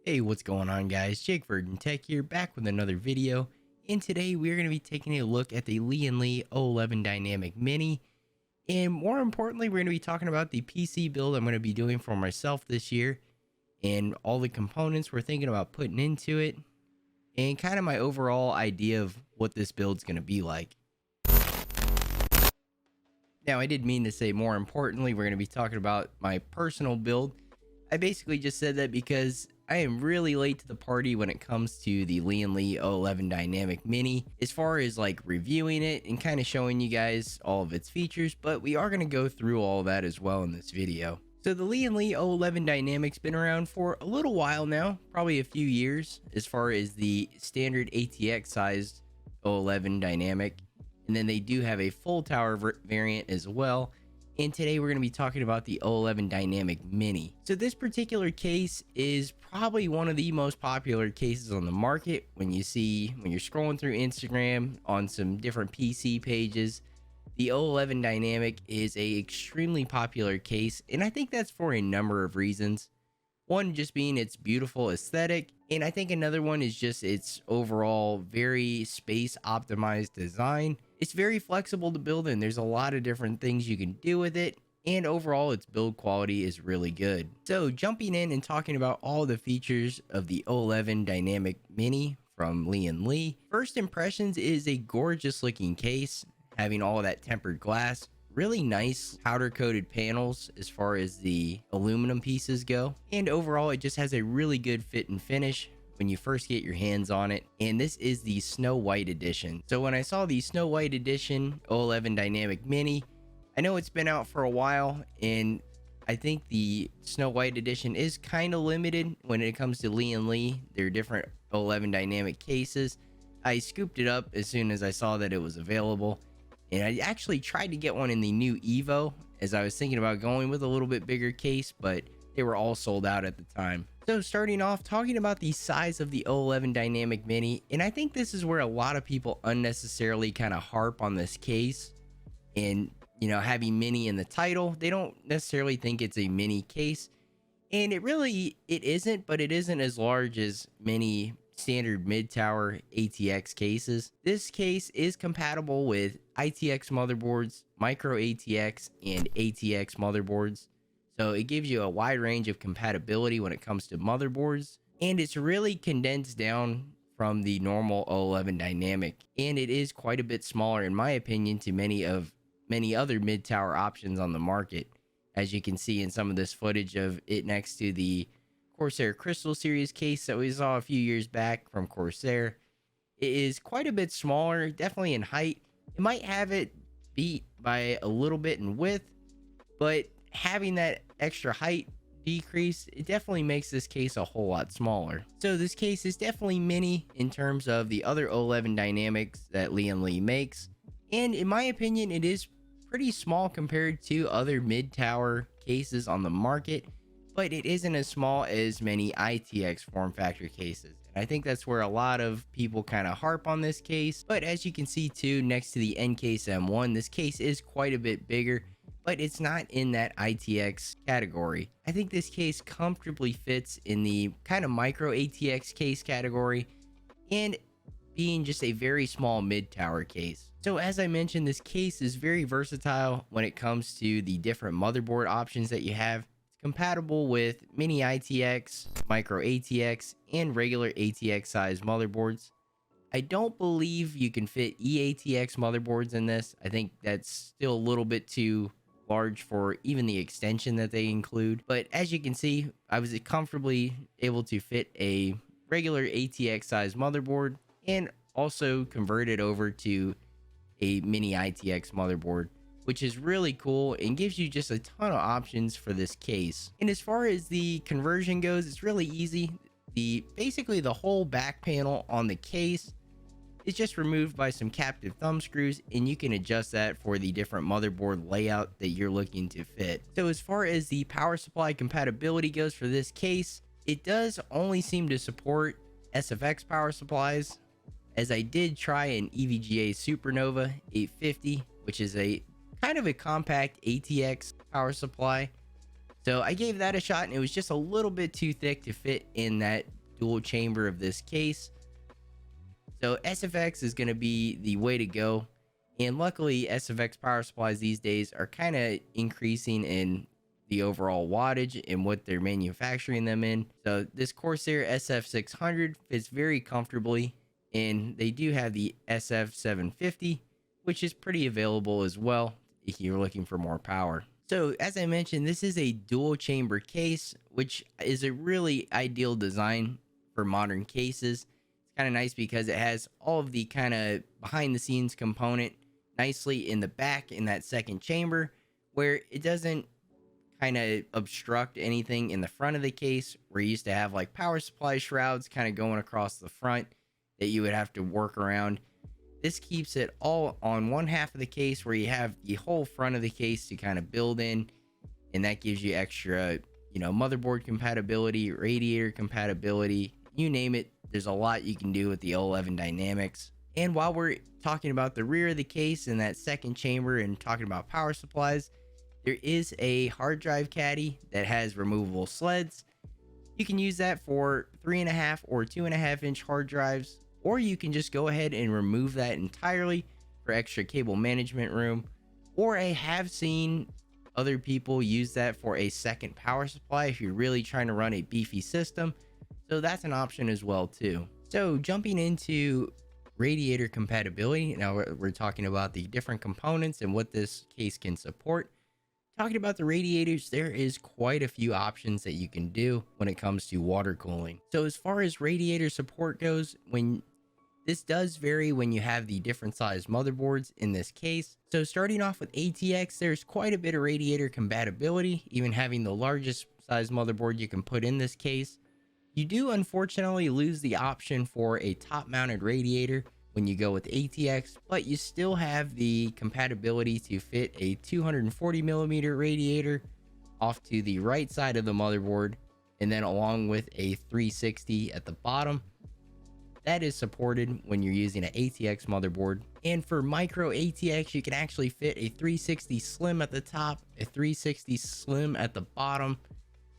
Hey, what's going on, guys? Jake Verdon Tech here, back with another video. And today we're going to be taking a look at the Lian Li O11 Dynamic Mini. And more importantly, we're going to be talking about the PC build I'm going to be doing for myself this year, and all the components we're thinking about putting into it, and kind of my overall idea of what this build's going to be like. Now, I did mean to say more importantly, we're going to be talking about my personal build. I basically just said that because I am really late to the party when it comes to the Lian Li O11 Dynamic Mini, as far as like reviewing it and kind of showing you guys all of its features, but we are going to go through all that as well in this video. So the Lian Li O11 Dynamic's been around for a little while now, probably a few years, as far as the standard ATX sized O11 Dynamic. And then they do have a full tower variant as well. And today we're going to be talking about the O11 Dynamic Mini. So this particular case is probably one of the most popular cases on the market. When you're scrolling through Instagram on some different PC pages, the O11 Dynamic is a extremely popular case, and I think that's for a number of reasons. One just being its beautiful aesthetic, and I think another one is just its overall very space optimized design. It's very flexible to build in. There's a lot of different things you can do with it, and overall its build quality is really good. So jumping in and talking about all the features of the O11 Dynamic Mini from Lian Li. First impressions is a gorgeous looking case, having all of that tempered glass. Really nice powder coated panels as far as the aluminum pieces go, and overall it just has a really good fit and finish when you first get your hands on it. And this is the Snow White edition. So when I saw the Snow White edition O11 Dynamic Mini, I know it's been out for a while, and I think the Snow White edition is kind of limited when it comes to Lian Li. There are different O11 Dynamic cases. I scooped it up as soon as I saw that it was available, and I actually tried to get one in the new Evo, as I was thinking about going with a little bit bigger case, but they were all sold out at the time. So starting off, talking about the size of the O11 Dynamic Mini, and I think this is where a lot of people unnecessarily kind of harp on this case. And, you know, having mini in the title, they don't necessarily think it's a mini case. And it isn't, but it isn't as large as many standard mid-tower ATX cases. This case is compatible with ITX motherboards, micro ATX, and ATX motherboards. So it gives you a wide range of compatibility when it comes to motherboards, and it's really condensed down from the normal O11 Dynamic, and it is quite a bit smaller in my opinion to many other mid-tower options on the market, as you can see in some of this footage of it next to the Corsair Crystal Series case that we saw a few years back from Corsair. It is quite a bit smaller, definitely in height. It might have it beat by a little bit in width, but having that extra height decrease, it definitely makes this case a whole lot smaller. So this case is definitely mini in terms of the other O11 Dynamics that Lian Li makes, and in my opinion it is pretty small compared to other mid-tower cases on the market, but it isn't as small as many ITX form factor cases. And I think that's where a lot of people kind of harp on this case. But as you can see too, next to the NCase M1, this case is quite a bit bigger, but it's not in that ITX category. I think this case comfortably fits in the kind of micro ATX case category, and being just a very small mid-tower case. So as I mentioned, this case is very versatile when it comes to the different motherboard options that you have. Compatible with mini ITX, micro ATX, and regular ATX size motherboards. I don't believe you can fit eATX motherboards in this. I think that's still a little bit too large for even the extension that they include. But as you can see, I was comfortably able to fit a regular ATX size motherboard and also convert it over to a mini ITX motherboard, which is really cool and gives you just a ton of options for this case. And as far as the conversion goes, it's really easy. Basically the whole back panel on the case is just removed by some captive thumb screws, and you can adjust that for the different motherboard layout that you're looking to fit. So as far as the power supply compatibility goes for this case, it does only seem to support SFX power supplies, as I did try an EVGA Supernova 850, which is a kind of a compact ATX power supply. So I gave that a shot, and it was just a little bit too thick to fit in that dual chamber of this case. So SFX is going to be the way to go. And luckily, SFX power supplies these days are kind of increasing in the overall wattage and what they're manufacturing them in. So this Corsair SF600 fits very comfortably, and they do have the SF750, which is pretty available as well if you're looking for more power. So as I mentioned, this is a dual chamber case, which is a really ideal design for modern cases. It's kind of nice because it has all of the kind of behind the scenes component nicely in the back in that second chamber, where it doesn't kind of obstruct anything in the front of the case, where you used to have like power supply shrouds kind of going across the front that you would have to work around. This keeps it all on one half of the case, where you have the whole front of the case to kind of build in, and that gives you extra, motherboard compatibility, radiator compatibility, you name it. There's a lot you can do with the O11 Dynamics. And while we're talking about the rear of the case and that second chamber and talking about power supplies, there is a hard drive caddy that has removable sleds. You can use that for 3.5 or 2.5 inch hard drives, or you can just go ahead and remove that entirely for extra cable management room. Or I have seen other people use that for a second power supply if you're really trying to run a beefy system. So that's an option as well too. So jumping into radiator compatibility, now we're talking about the different components and what this case can support. Talking about the radiators, there is quite a few options that you can do when it comes to water cooling. So as far as radiator support goes, this does vary when you have the different size motherboards in this case. So starting off with ATX, there's quite a bit of radiator compatibility, even having the largest size motherboard you can put in this case. You do unfortunately lose the option for a top mounted radiator when you go with ATX, but you still have the compatibility to fit a 240mm radiator off to the right side of the motherboard, and then along with a 360 at the bottom. That is supported when you're using an ATX motherboard. And for micro ATX, you can actually fit a 360 slim at the top, a 360 slim at the bottom,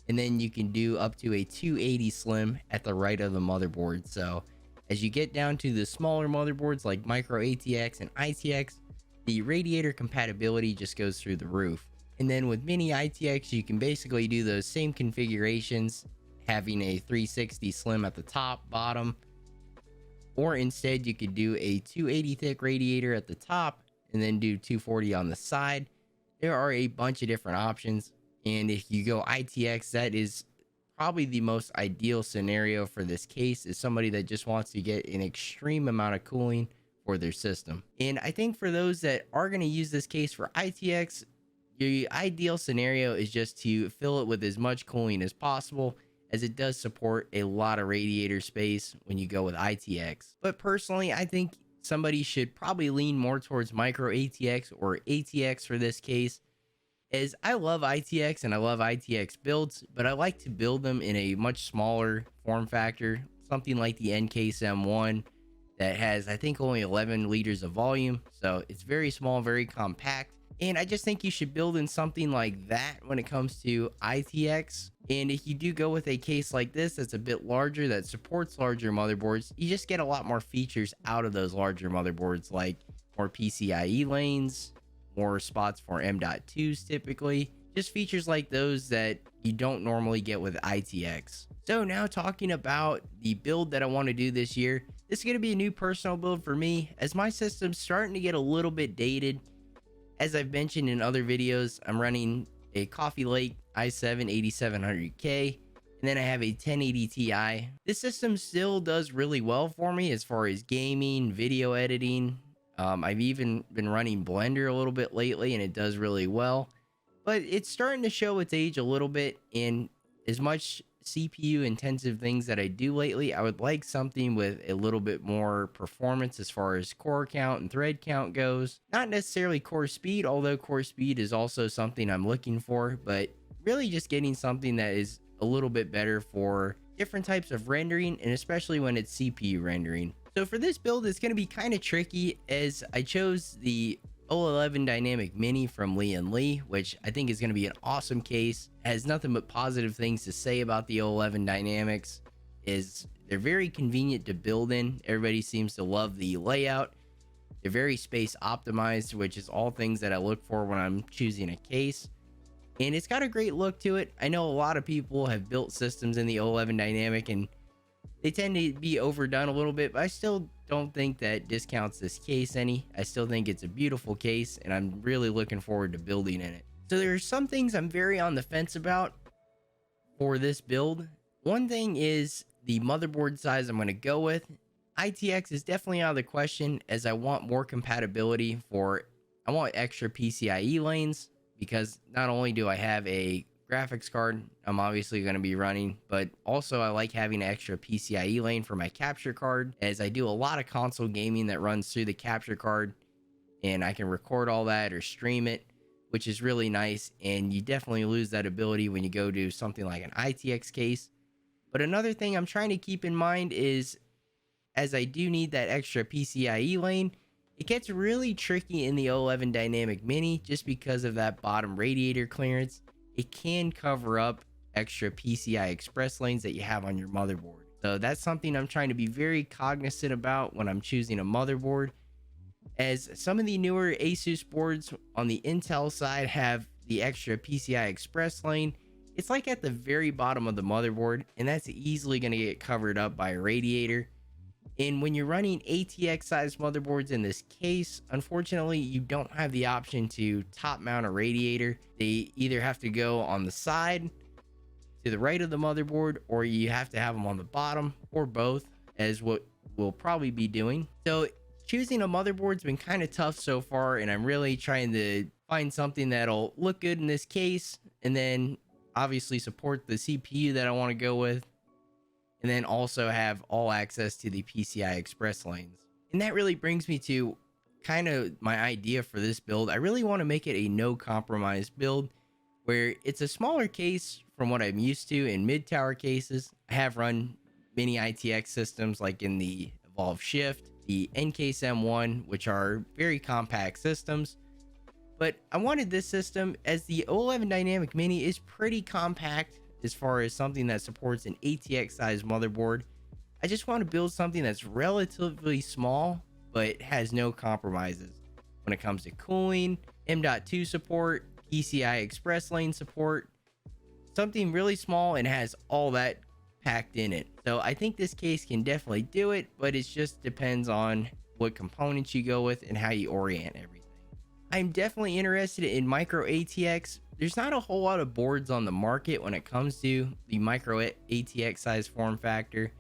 and then you can do up to a 280 slim at the right of the motherboard. So as you get down to the smaller motherboards like micro ATX and ITX, the radiator compatibility just goes through the roof. And then with mini ITX, you can basically do those same configurations, having a 360 slim at the top, bottom, or instead you could do a 280 thick radiator at the top and then do 240 on the side. There are a bunch of different options. And if you go ITX, that is probably the most ideal scenario for this case, is somebody that just wants to get an extreme amount of cooling for their system. And I think for those that are going to use this case for ITX, your ideal scenario is just to fill it with as much cooling as possible, as it does support a lot of radiator space when you go with ITX. But personally, I think somebody should probably lean more towards micro ATX or ATX for this case, as I love ITX and I love ITX builds, but I like to build them in a much smaller form factor, something like the NCase M1 that has, I think, only 11 liters of volume. So it's very small, very compact. And I just think you should build in something like that when it comes to ITX. And if you do go with a case like this that's a bit larger, that supports larger motherboards, you just get a lot more features out of those larger motherboards, like more PCIe lanes, more spots for M.2s typically. Just features like those that you don't normally get with ITX. So now talking about the build that I want to do this year, this is going to be a new personal build for me, as my system's starting to get a little bit dated. As I've mentioned in other videos, I'm running a Coffee Lake i7 8700K, and then I have a 1080 Ti. This system still does really well for me as far as gaming, video editing. I've even been running Blender a little bit lately, and it does really well. But it's starting to show its age a little bit, and as much CPU intensive things that I do lately, I would like something with a little bit more performance as far as core count and thread count goes. Not necessarily core speed, although core speed is also something I'm looking for, but really just getting something that is a little bit better for different types of rendering, and especially when it's CPU rendering. So for this build, it's going to be kind of tricky, as I chose the O11 Dynamic Mini from Lian Li, which I think is going to be an awesome case. Has nothing but positive things to say about the O11 Dynamics. Is they're very convenient to build in. Everybody seems to love the layout. They're very space optimized, which is all things that I look for when I'm choosing a case. And it's got a great look to it. I know a lot of people have built systems in the O11 Dynamic and they tend to be overdone a little bit, but I still don't think that discounts this case any. I still think it's a beautiful case and I'm really looking forward to building in it. So there are some things I'm very on the fence about for this build. One thing is the motherboard size I'm going to go with. ITX is definitely out of the question, as I want more compatibility I want extra PCIe lanes, because not only do I have a graphics card I'm obviously going to be running, but also I like having an extra PCIe lane for my capture card, as I do a lot of console gaming that runs through the capture card and I can record all that or stream it, which is really nice. And you definitely lose that ability when you go to something like an ITX case. But another thing I'm trying to keep in mind is, as I do need that extra PCIe lane, it gets really tricky in the O11 Dynamic Mini just because of that bottom radiator clearance. It can cover up extra PCI Express lanes that you have on your motherboard. So that's something I'm trying to be very cognizant about when I'm choosing a motherboard, as some of the newer Asus boards on the Intel side have the extra PCI Express lane. It's like at the very bottom of the motherboard, and that's easily going to get covered up by a radiator. And when you're running ATX size motherboards in this case, unfortunately, you don't have the option to top mount a radiator. They either have to go on the side to the right of the motherboard, or you have to have them on the bottom, or both, as what we'll probably be doing. So choosing a motherboard's been kind of tough so far, and I'm really trying to find something that'll look good in this case, and then obviously support the CPU that I want to go with, and then also have all access to the PCI Express lanes. And that really brings me to kind of my idea for this build. I really want to make it a no compromise build, where it's a smaller case from what I'm used to in mid tower cases. I have run many ITX systems like in the Evolve Shift, the NCase M1, which are very compact systems. But I wanted this system, as the O11 Dynamic Mini is pretty compact as far as something that supports an ATX size motherboard. I just want to build something that's relatively small but has no compromises when it comes to cooling, M.2 support, PCI Express lane support. Something really small and has all that packed in it. So I think this case can definitely do it, but it just depends on what components you go with and how you orient everything. I'm definitely interested in micro ATX. There's not a whole lot of boards on the market when it comes to the micro ATX size form factor,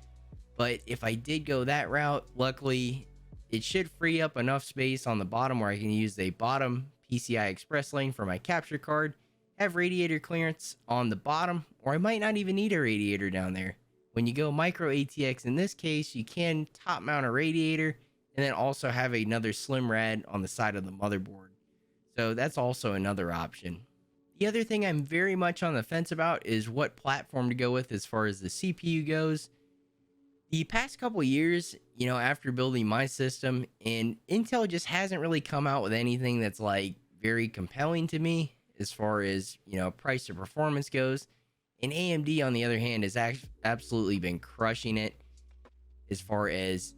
but if I did go that route, luckily it should free up enough space on the bottom where I can use a bottom PCI Express lane for my capture card, have radiator clearance on the bottom, or I might not even need a radiator down there. When you go micro ATX in this case, you can top mount a radiator and then also have another slim rad on the side of the motherboard. So that's also another option. The other thing I'm very much on the fence about is what platform to go with as far as the CPU goes. The past couple years, after building my system, and Intel just hasn't really come out with anything that's like very compelling to me as far as, price to performance goes. And AMD, on the other hand, has absolutely been crushing it as far as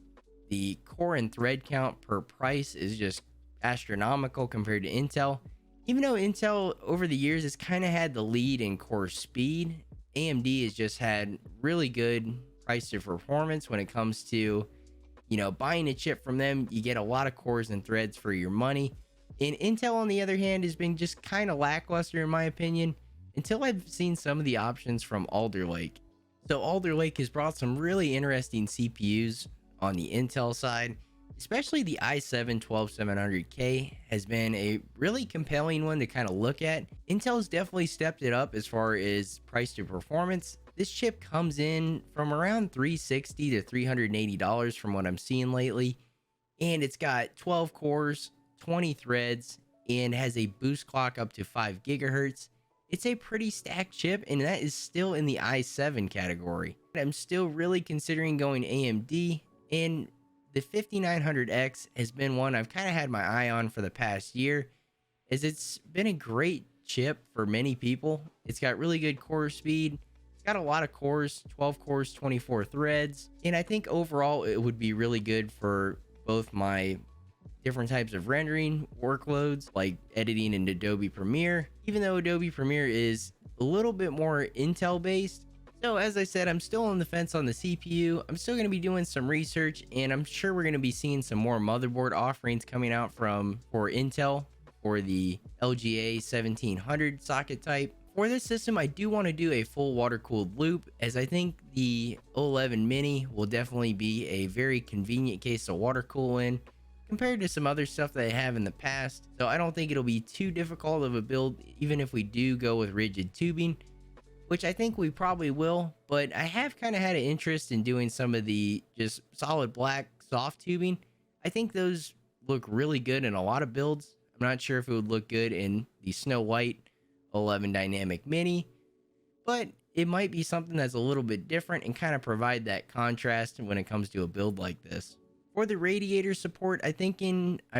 the core and thread count per price is just astronomical compared to Intel. Even though Intel over the years has kind of had the lead in core speed, AMD has just had really good price to performance when it comes to, buying a chip from them. You get a lot of cores and threads for your money. And Intel, on the other hand, has been just kind of lackluster in my opinion, until I've seen some of the options from Alder Lake. So Alder Lake has brought some really interesting CPUs on the Intel side. Especially the i7-12700K has been a really compelling one to kind of look at. Intel's definitely stepped it up as far as price to performance. This chip comes in from around $360 to $380 from what I'm seeing lately. And it's got 12 cores, 20 threads, and has a boost clock up to 5 gigahertz. It's a pretty stacked chip, and that is still in the i7 category. I'm still really considering going AMD, and The 5900X has been one I've kind of had my eye on for the past year, as it's been a great chip for many people. It's got really good core speed. It's got a lot of cores, 12 cores, 24 threads. And I think overall it would be really good for both my different types of rendering workloads like editing in Adobe Premiere, even though Adobe Premiere is a little bit more Intel based. So as I said, I'm still on the fence on the CPU. I'm still going to be doing some research, and I'm sure we're going to be seeing some more motherboard offerings coming out for Intel for the LGA 1700 socket type. For this system, I do want to do a full water-cooled loop, as I think the O11 Mini will definitely be a very convenient case to water cool in compared to some other stuff that I have in the past. So I don't think it'll be too difficult of a build, even if we do go with rigid tubing, which I think we probably will. But I have kind of had an interest in doing some of the just solid black soft tubing. I think those look really good in a lot of builds. I'm not sure if it would look good in the Snow White 11 Dynamic Mini, but it might be something that's a little bit different and kind of provide that contrast when it comes to a build like this. For the radiator support, I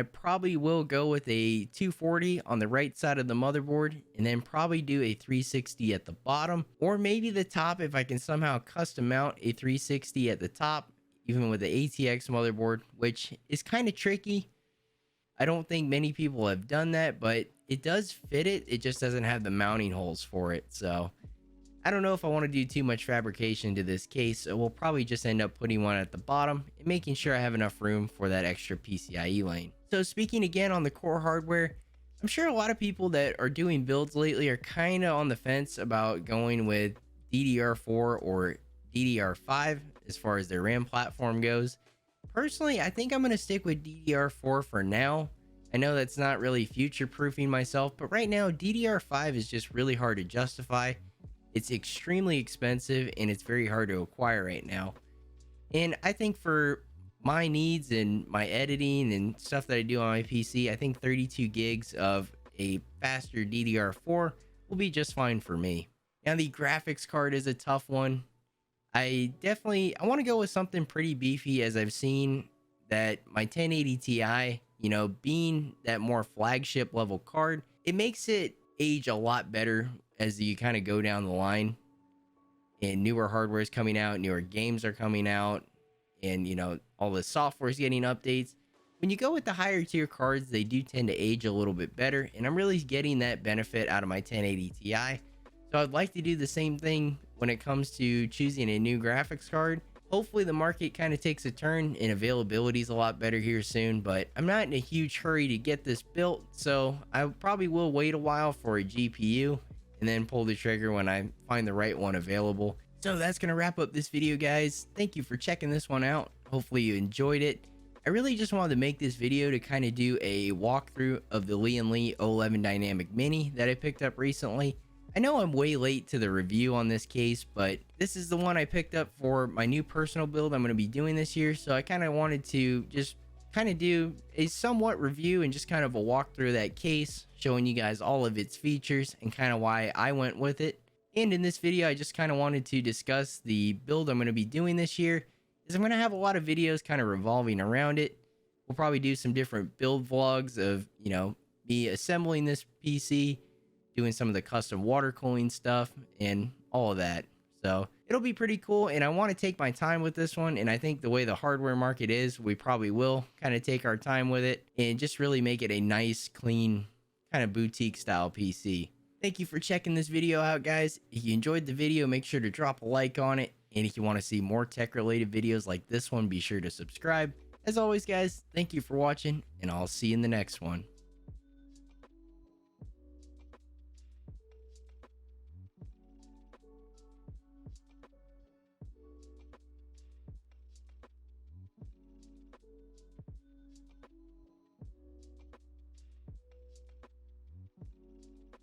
probably will go with a 240 on the right side of the motherboard, and then probably do a 360 at the bottom, or maybe the top if I can somehow custom mount a 360 at the top, even with the ATX motherboard, which is kind of tricky. I don't think many people have done that, but it does fit it. It just doesn't have the mounting holes for it. So I don't know if I want to do too much fabrication to this case. So we'll probably just end up putting one at the bottom and making sure I have enough room for that extra PCIe lane. So speaking again on the core hardware, I'm sure a lot of people that are doing builds lately are kind of on the fence about going with DDR4 or DDR5 as far as their RAM platform goes. Personally, I think I'm going to stick with DDR4 for now. I know that's not really future-proofing myself, but right now DDR5 is just really hard to justify. It's extremely expensive and it's very hard to acquire right now. And I think for my needs and my editing and stuff that I do on my PC, I think 32 gigs of a faster DDR4 will be just fine for me. Now the graphics card is a tough one. I want to go with something pretty beefy, as I've seen that my 1080 Ti, being that more flagship level card, it makes it age a lot better as you kind of go down the line, and newer hardware is coming out, newer games are coming out, and all the software is getting updates. When you go with the higher tier cards, they do tend to age a little bit better, and I'm really getting that benefit out of my 1080 Ti. So I'd like to do the same thing when it comes to choosing a new graphics card. Hopefully the market kind of takes a turn and availability is a lot better here soon, but I'm not in a huge hurry to get this built, so I probably will wait a while for a GPU and then pull the trigger when I find the right one available. So that's going to wrap up this video, guys. Thank you for checking this one out. Hopefully you enjoyed it. I really just wanted to make this video to kind of do a walkthrough of the Lian Li O11 Dynamic Mini that I picked up recently. I know I'm way late to the review on this case, but this is the one I picked up for my new personal build I'm going to be doing this year. So I kind of wanted to just kind of do a somewhat review and just kind of a walkthrough of that case, showing you guys all of its features and kind of why I went with it. And in this video, I just kind of wanted to discuss the build I'm going to be doing this year, as I'm going to have a lot of videos kind of revolving around it. We'll probably do some different build vlogs of, me assembling this PC, doing some of the custom water cooling stuff and all of that. So it'll be pretty cool, and I want to take my time with this one, and I think the way the hardware market is, we probably will kind of take our time with it and just really make it a nice, clean, kind of boutique style PC. Thank you for checking this video out, guys. If you enjoyed the video, make sure to drop a like on it, and if you want to see more tech related videos like this one, be sure to subscribe. As always, guys, thank you for watching, and I'll see you in the next one.